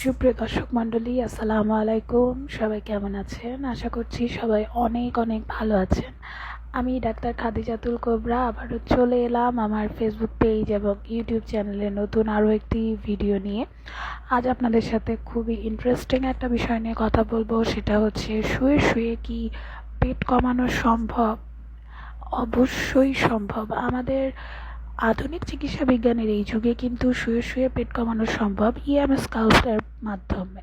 সুপ্রিয় দর্শক মণ্ডলী, আসসালামু আলাইকুম। সবাই কেমন আছেন? আশা করছি সবাই অনেক অনেক ভালো আছেন। আমি ডাক্তার খাদিজাতুল কোবরা আবারও চলে এলাম আমার ফেসবুক পেজ এবং ইউটিউব চ্যানেলে নতুন আরও একটি ভিডিও নিয়ে। আজ আপনাদের সাথে খুবই ইন্টারেস্টিং একটা বিষয় নিয়ে কথা বলবো। সেটা হচ্ছে শুয়ে শুয়ে কি পেট কমানো সম্ভব? অবশ্যই সম্ভব। আমাদের আধুনিক চিকিৎসা বিজ্ঞানের এই যুগে কিন্তু শুয়ে শুয়ে পেট কমানো সম্ভব স্কাল্পের মাধ্যমে।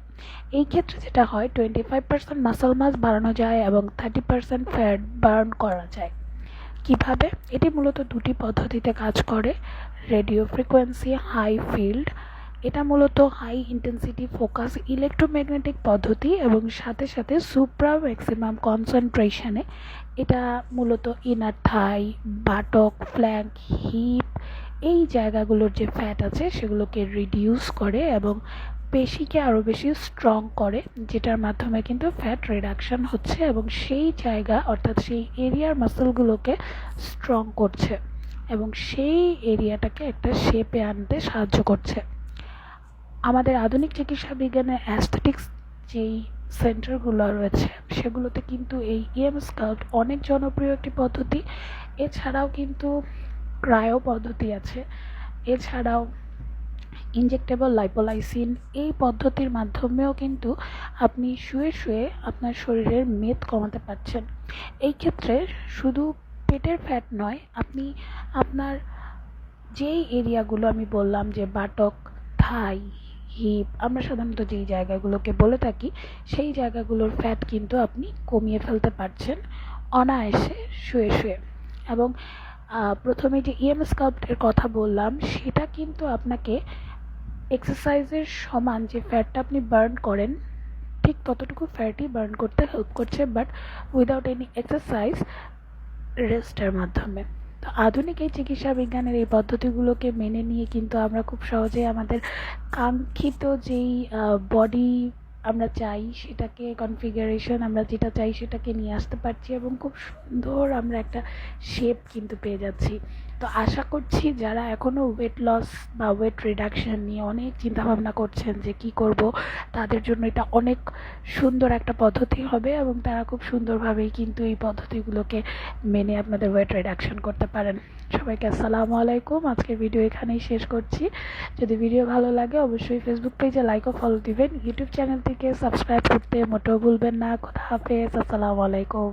এই ক্ষেত্রে যেটা হয়, 25% মাসল মাস বাড়ানো যায় এবং 30% ফ্যাট বার্ন করা যায়। কিভাবে? এটি মূলত দুটি পদ্ধতিতে কাজ করে। রেডিও ফ্রিকোয়েন্সি হাই ফিল্ড, এটা মূলত হাই ইন্টেন্সিটি ফোকাস ইলেকট্রোম্যাগনেটিক পদ্ধতি, এবং সাথে সাথে সুপ্রা ম্যাক্সিমাম কনসেন্ট্রেশনে এটা মূলত ইনার থাই, বাটক, ফ্ল্যাঙ্ক, হিপ এই জায়গাগুলোর যে ফ্যাট আছে সেগুলোকে রিডিউস করে এবং পেশিকে আরও বেশি স্ট্রং করে, যেটার মাধ্যমে কিন্তু ফ্যাট রিডাকশন হচ্ছে এবং সেই জায়গা অর্থাৎ সেই এরিয়ার মাসেলগুলোকে স্ট্রং করছে এবং সেই এরিয়াটাকে একটা শেপে আনতে সাহায্য করছে। আমাদের আধুনিক চিকিৎসা বিজ্ঞানের অ্যাস্থেটিক্স যেই সেন্টারগুলো রয়েছে সেগুলোতে কিন্তু এই স্কাল্প অনেক জনপ্রিয় একটি পদ্ধতি। এছাড়াও কিন্তু ক্রায়ো পদ্ধতি আছে, এছাড়াও ইনজেক্টেবল লাইপোলাইসিন এই পদ্ধতির মাধ্যমেও কিন্তু আপনি শুয়ে শুয়ে আপনার শরীরের মেদ কমাতে পারছেন। এই ক্ষেত্রে শুধু পেটের ফ্যাট নয়, আপনি আপনার যেই এরিয়াগুলো আমি বললাম যে বাটক, থাই, হিপ, আমরা সাধারণত যেই জায়গাগুলোকে বলে থাকি সেই জায়গাগুলোর ফ্যাট কিন্তু আপনি কমিয়ে ফেলতে পারছেন অনায়াসে শুয়ে শুয়ে। এবং প্রথমে যে স্কাল্পের কথা বললাম সেটা কিন্তু আপনাকে এক্সারসাইজের সমান যে ফ্যাটটা আপনি বার্ন করেন ঠিক ততটুকু ফ্যাটই বার্ন করতে হেল্প করছে, বাট উইদাউট এনি এক্সারসাইজ, রেস্টের মাধ্যমে। তো আধুনিক এই চিকিৎসা বিজ্ঞানের এই পদ্ধতিগুলোকে মেনে নিয়ে কিন্তু আমরা খুব সহজে আমাদের কাঙ্ক্ষিত যেই বডি আমরা চাই সেটাকে কনফিগারেশন আমরা যেটা চাই সেটাকে নিয়ে আসতে পারছি এবং খুব সুন্দর আমরা একটা শেপ কিন্তু পেয়ে যাচ্ছি। তো আশা করছি যারা এখনও ওয়েট লস বা ওয়েট রিডাকশন নিয়ে অনেক চিন্তাভাবনা করছেন যে কি করব, তাদের জন্য এটা অনেক সুন্দর একটা পদ্ধতি হবে এবং তারা খুব সুন্দরভাবেই কিন্তু এই পদ্ধতিগুলোকে মেনে আপনাদের ওয়েট রিডাকশন করতে পারেন। সবাইকে আসসালামু আলাইকুম। আজকের ভিডিও এখানেই শেষ করছি। যদি ভিডিও ভালো লাগে অবশ্যই ফেসবুক পেজে লাইক ও ফলো দিবেন, ইউটিউব চ্যানেলটিকে সাবস্ক্রাইব করতে মোটেও ভুলবেন না। খোদা হাফেজ, আসসালামু আলাইকুম।